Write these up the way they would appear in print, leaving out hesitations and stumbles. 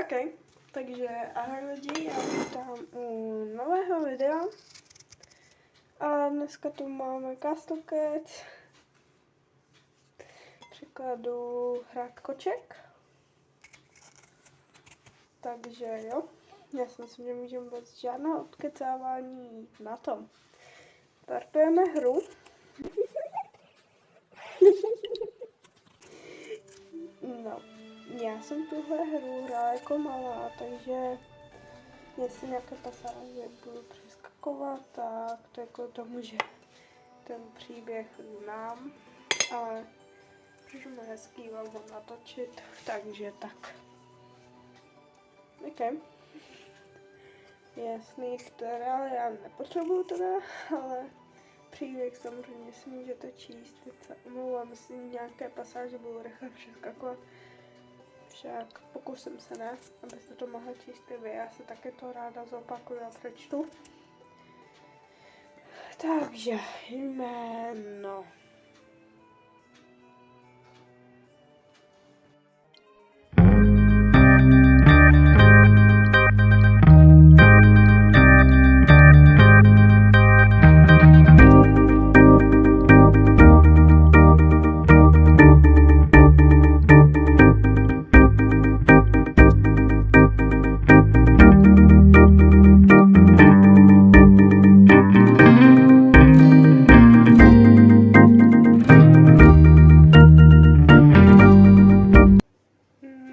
OK, takže ahoj lidi, já vítám u nového videa. A dneska tu máme Castle Cats. Překladu hrát koček. Takže jo, já si myslím, že můžeme bez žádného odkecávání jít na tom. Startujeme hru. No, já jsem tuhle hru hrála jako malá, takže jestli nějaké pasáže budu přeskakovat, tak to je kvůli tomu, že ten příběh znám, ale můžeme hezký vám ho natočit, takže tak. OK. Jasný, která já nepotřebuju teda, ale příběh samozřejmě si můžete číst. Teď se omlouvám, jestli nějaké pasáže budou rychle přeskakovat. Však pokusím se, ne, abyste to mohli číst i vy. Já se také to ráda zopakuju a přečtu. Takže jméno.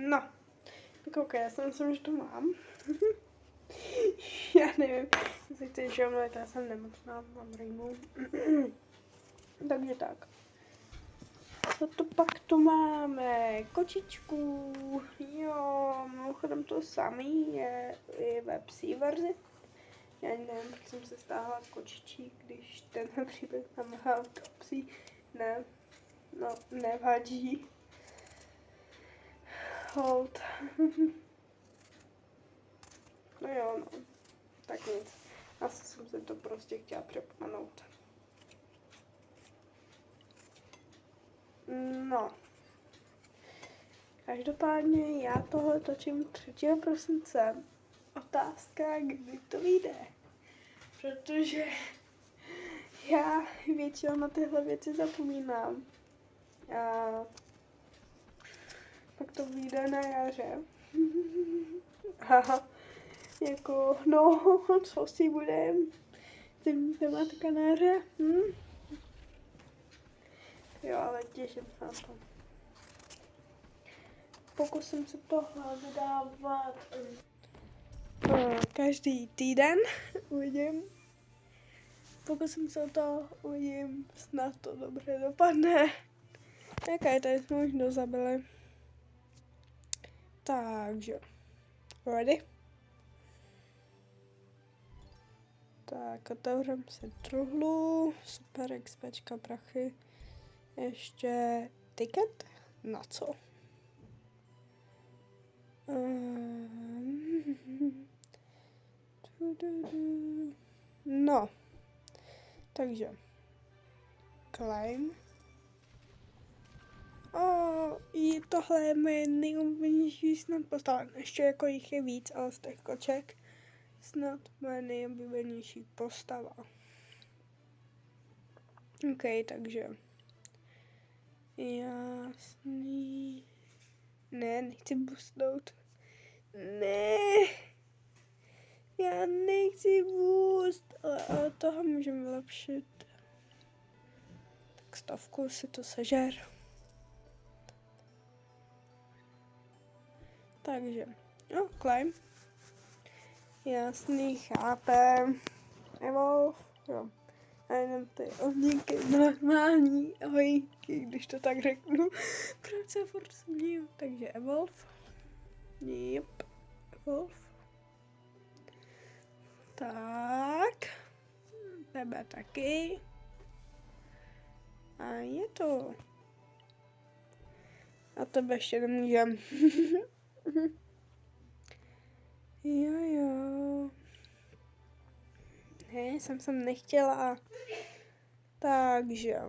No, tak ok, já si myslím, že to mám. Já nevím, jestli chceš žomlit, já jsem nemocná, mám rýmu. Takže tak. Co to pak tu máme? Kočičku. Jo, mimochodem to samý je i ve psí verzi. Já nevím, proč jsem se stáhla kočičí, když tenhle příběh tam hrál do psí. Ne, no, nevadí. Hold. No jo, no. Tak nic. Asi jsem si to prostě chtěla připomenout. No. Každopádně já tohle točím 3. prosince. Otázka, kdy to vyjde. Protože já většinou na tyhle věci zapomínám. A pak to vyjde na jaře. Haha. Jako, no, co si budem? Tím tematika na jaře? Jo, ale těším se na to. Pokusím se tohle vydávat každý týden. Uvidím. Pokusím se to, uvidím, snad to dobře dopadne. Jaké tady jsme už dozabili. Takže, ready? Tak, otevřem si truhlu, super XPčka prachy. Ještě ticket? Na co? No, takže claim. I tohle je moje nejoblíbenější snad postava. Ještě jako jich je víc, ale z těch koček snad moje nejoblíbenější postava. OK, takže jasný. Ne, nechci boostnout. Ne. Já nechci boost, ale toho můžeme vylepšit. Tak 100 si to sežer. Takže, no, claim. Jasný, chápem. Evolve, jo. A jenom ty ohníky normální ohníky, když to tak řeknu. Proč se furt směju? Takže evolve. Yep, evolve. Tak. Tebe taky. A je to. A tebe ještě nemůžem. Jo. Ne, jsem nechtěla. Takže.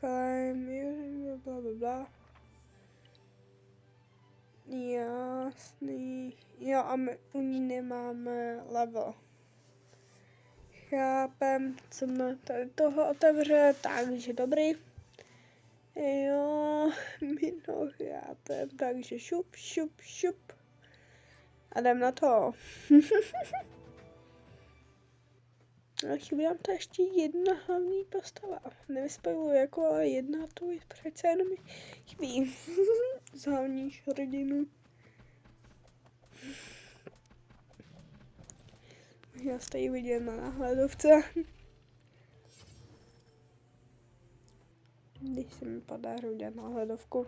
Claim, bla, bla, bla. Jasný. Jo, a my u ní nemáme level. Chápem, co má tady toho otevře, takže dobrý. Jo, my to chápem, takže šup, šup, šup. A jdem na to. A chybí nám to ještě jedna hlavní postava. Nevyspojuju jako, ale jedna tu přece jenom chybí. Z hlavních rodinů. Já jste ji viděl na náhledovce. Když se mi podaří udělat náhledovku.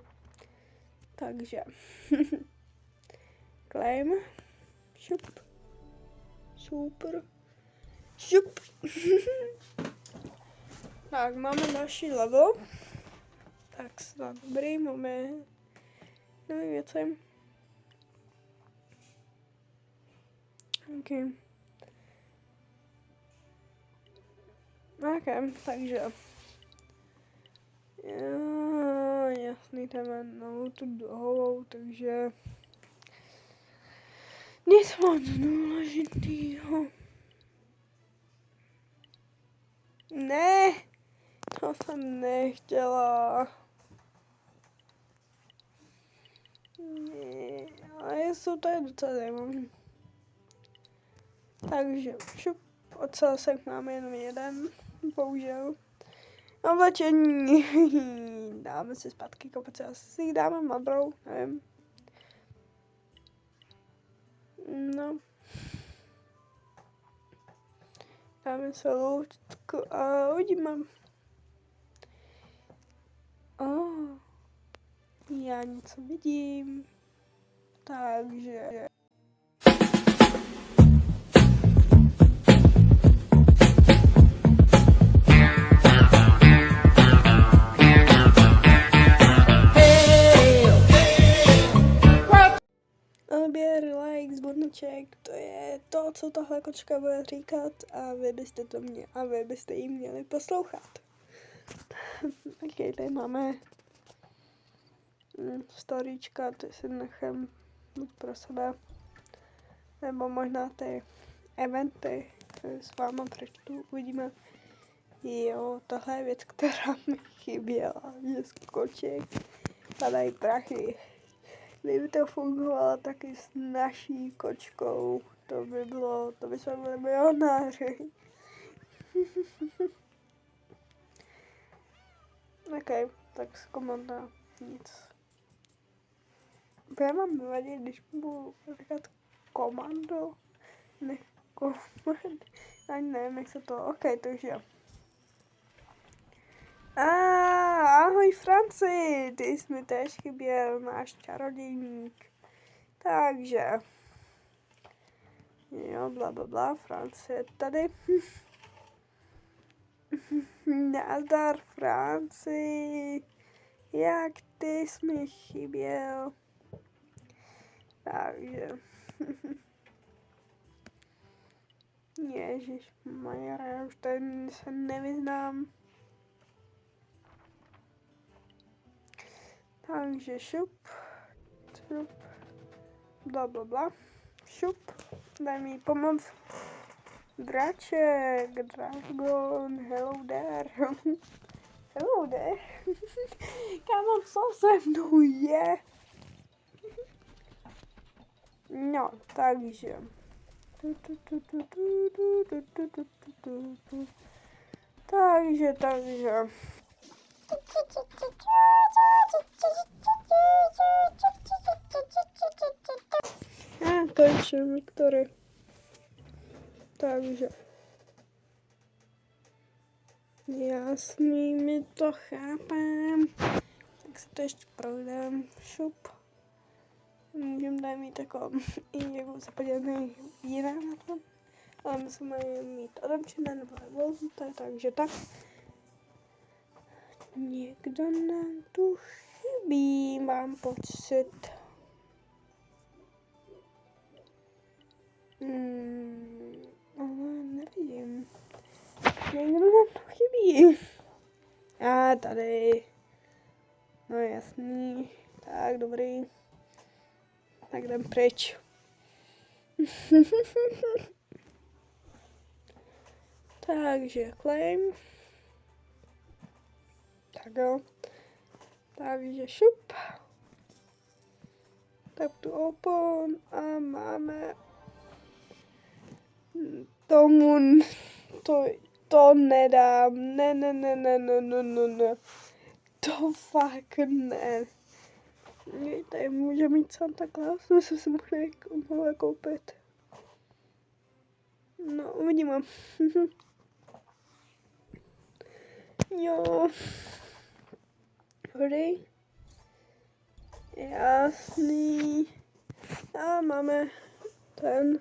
Takže. Claim. Šup. Super. Šup. Tak, máme další level. Tak, snad dobrý, máme nový věci. OK. OK, takže. Jo, jasný, jdeme novou tu dohovou, takže. Nic moc důležitýho. Ne, to jsem nechtěla. Ne, ale jsou to docela zajímavé. Takže šup, ocásek máme jenom jeden, bohužel. Oblečení, dáme si zpátky kopace, asi si dáme modrou, nevím. No. Dáme se loutku a uvidíme. Já něco vidím. Takže. Odběr, like, zvoneček, to je to, co tahle kočka bude říkat a vy byste jí měli poslouchat. Ok, tady máme storíčka, ty si nechám buď pro sebe, nebo možná ty eventy, které s váma přečtu, uvidíme. Jo, tohle je věc, která mi chyběla, že z koček padají prachy. Kdyby to fungovalo taky s naší kočkou, to by jsme byli milionáři. Ok, tak zkomanda nic. Já mám vadit, když budu říkat komando, ne komand, ani nevím, jak se to, ok, takže jo. Ahoj Franci, ty jsi mi též chyběl, náš čarodějník. Takže, jo, blablabla, Franci je tady. Nazdar Franci, jak ty jsi mi chyběl. Takže, ježišmarja, já už tady se nevyznám. Takže šup, blablabla, šup, daj mi pomoc. Draček, dragon, hello there. Hello there. Kámo, co se mnou je? No, takže. Takže. Končím, Viktory. Takže. Jasný, mi to chápem. Tak se to ještě projdem. Šup. Můžeme tady mít jako jako se podívat jiné na to. Ale musíme mít odemčené nebo volnuté, takže tak. Někdo nám tu chybí, mám pocit. Ale nevidím. Někdo nám tu chybí. A tady. No jasný. Tak, dobrý. Tak jdem pryč. Takže claim. Tak jo. Takže šup. Tap to open a máme tomu to nedám. Ne. To fakt ne. Tady může mít Santa Claus, my jsme si mohli koupit. No, uvidíme. Jo. Hry. Jasný. A máme ten.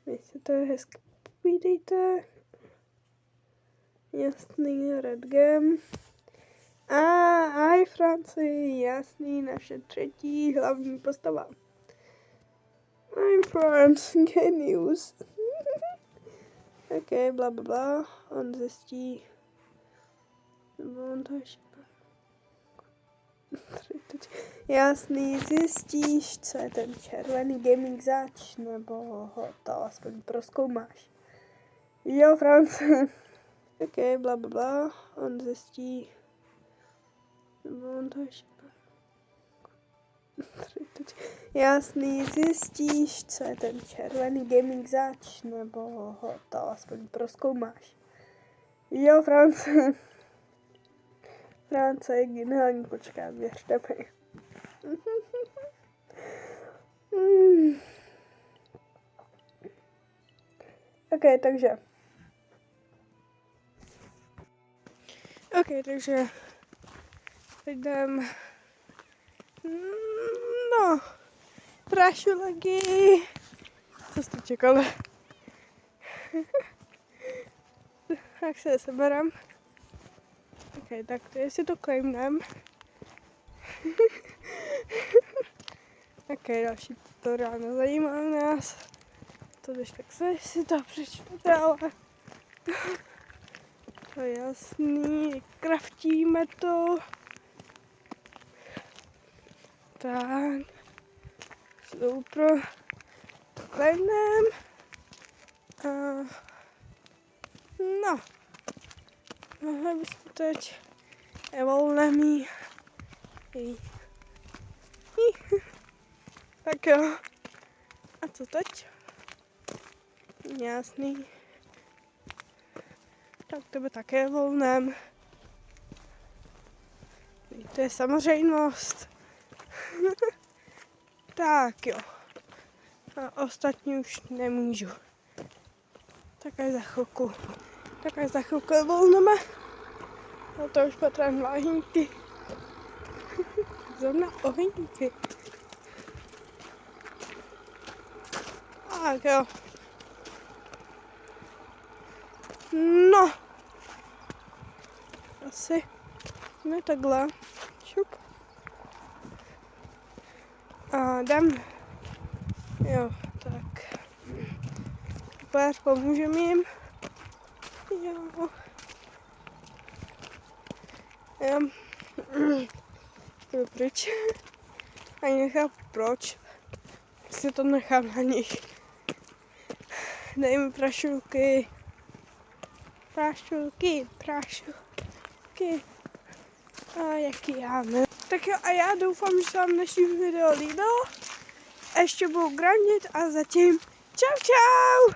Jestli to je hezky povídejte. Jasný, Red Gem. Ahoj Franci, jasný, naše třetí hlavní postava. I'm France, can use. Ok, bla bla bla, on zjistí. Jasný, zjistíš, co je ten červený gaming zač, nebo ho to aspoň prozkoumáš. Jo, France. Ok, bla bla bla, on zjistí. Jasný, zjistíš, co je ten červený gaming zač, nebo ho to aspoň prozkoumáš. Jo, France. France je geniální, počkej, věřte mi. Ok, takže teď jdem. No, prašulaky. Co jste čekali? Tak se seberem. Ok, tak to jestli to claimnem. Ok, další tutoriál nezajímá nás. To když tak se si to přečtete, ale to je jasný, kraftíme to. Tak, super, to claimnem. No, mohli byste teď evolnemí. Tak jo, a co teď? Jasný. Tak tebe také volnem. To je samozřejmost. Tak jo. A ostatní už nemůžu. Tak až za chvilku je volneme. A to už potřebujeme ohýnky. Zrovna ohýnky. Tak jo. No. Asi. Ne takhle. Šup. A jdem. Jo, tak. Super, pomůžeme jim. Jo. Jdu pryč. Ani nechápu proč. Si to nechám na nich. Dej mi prašulky. A jaký já ne. Tak jo, a já doufám, že se vám dnešní video líbilo. Ještě budu grandit a zatím čau.